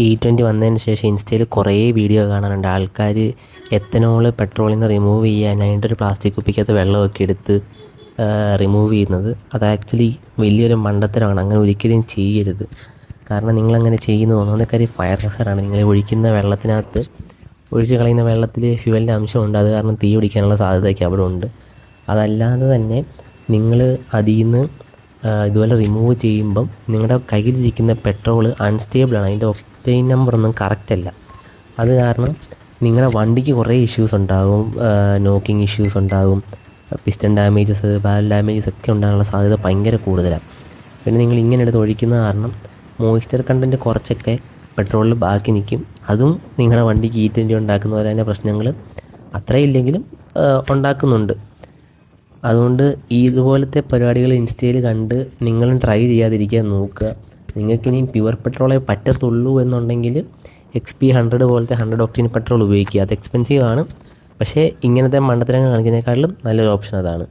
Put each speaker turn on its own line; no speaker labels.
E20 വന്നതിന് ശേഷം ഇൻസ്റ്റയിൽ കുറേ വീഡിയോ കാണാനുണ്ട്. ആൾക്കാർ എത്തനോൾ പെട്രോളിൽ നിന്ന് റിമൂവ് ചെയ്യാനായിട്ട് ഒരു പ്ലാസ്റ്റിക് കുപ്പിക്കകത്ത് വെള്ളമൊക്കെ എടുത്ത് റിമൂവ് ചെയ്യുന്നത്. അത് ആക്ച്വലി വലിയൊരു മണ്ടത്തരമാണ്. അങ്ങനെ ഒരിക്കലും ചെയ്യരുത്. കാരണം നിങ്ങളങ്ങനെ ചെയ്യുന്നത് ഒന്നാമത്തെ കാര്യം ഫയർ ഹസാർഡാണ്. നിങ്ങൾ ഒഴിക്കുന്ന വെള്ളത്തിനകത്ത് ഒഴിച്ച് കളയുന്ന വെള്ളത്തിൽ ഫ്യൂവലിൻ്റെ അംശമുണ്ട്. അത് കാരണം തീ പിടിക്കാനുള്ള സാധ്യതയൊക്കെ അവിടെ ഉണ്ട്. അതല്ലാതെ തന്നെ നിങ്ങൾ അതിൽ നിന്ന് ഇതുപോലെ റിമൂവ് ചെയ്യുമ്പം നിങ്ങളുടെ കയ്യിലിരിക്കുന്ന പെട്രോൾ അൺസ്റ്റേബിളാണ്. അതിൻ്റെ ഒക്ടെയ്ൻ നമ്പറൊന്നും കറക്റ്റല്ല. അത് കാരണം നിങ്ങളുടെ വണ്ടിക്ക് കുറേ ഇഷ്യൂസ് ഉണ്ടാകും. നോക്കിങ് ഇഷ്യൂസ് ഉണ്ടാകും. പിസ്റ്റൺ ഡാമേജസ്, വാൽവ് ഡാമേജസ് ഒക്കെ ഉണ്ടാകാനുള്ള സാധ്യത ഭയങ്കര കൂടുതലാണ്. പിന്നെ നിങ്ങൾ ഇങ്ങനെ എടുത്ത് ഒഴിക്കുന്ന കാരണം മോയ്സ്ചർ കണ്ടൻറ്റ് കുറച്ചൊക്കെ പെട്രോളിൽ ബാക്കി നിൽക്കും. അതും നിങ്ങളുടെ വണ്ടിക്ക് E20 ഉണ്ടാക്കുന്ന പോലെ തന്നെ പ്രശ്നങ്ങൾ അത്രയില്ലെങ്കിലും ഉണ്ടാക്കുന്നുണ്ട്. അതുകൊണ്ട് ഇതുപോലത്തെ പരിപാടികൾ ഇൻസ്റ്റയിൽ കണ്ട് നിങ്ങളും ട്രൈ ചെയ്യാതിരിക്കാൻ നോക്കുക. നിങ്ങൾക്കിനിയും പ്യുവർ പെട്രോളേ പറ്റത്തുള്ളൂ എന്നുണ്ടെങ്കിൽ XP100 പോലത്തെ 100 ഒക്ടേൻ പെട്രോൾ ഉപയോഗിക്കുക. അത് എക്സ്പെൻസീവ് ആണ്, പക്ഷേ ഇങ്ങനത്തെ മണ്ടത്തരങ്ങൾ കാണിക്കുന്നതിനേക്കാളും നല്ലൊരു ഓപ്ഷൻ അതാണ്.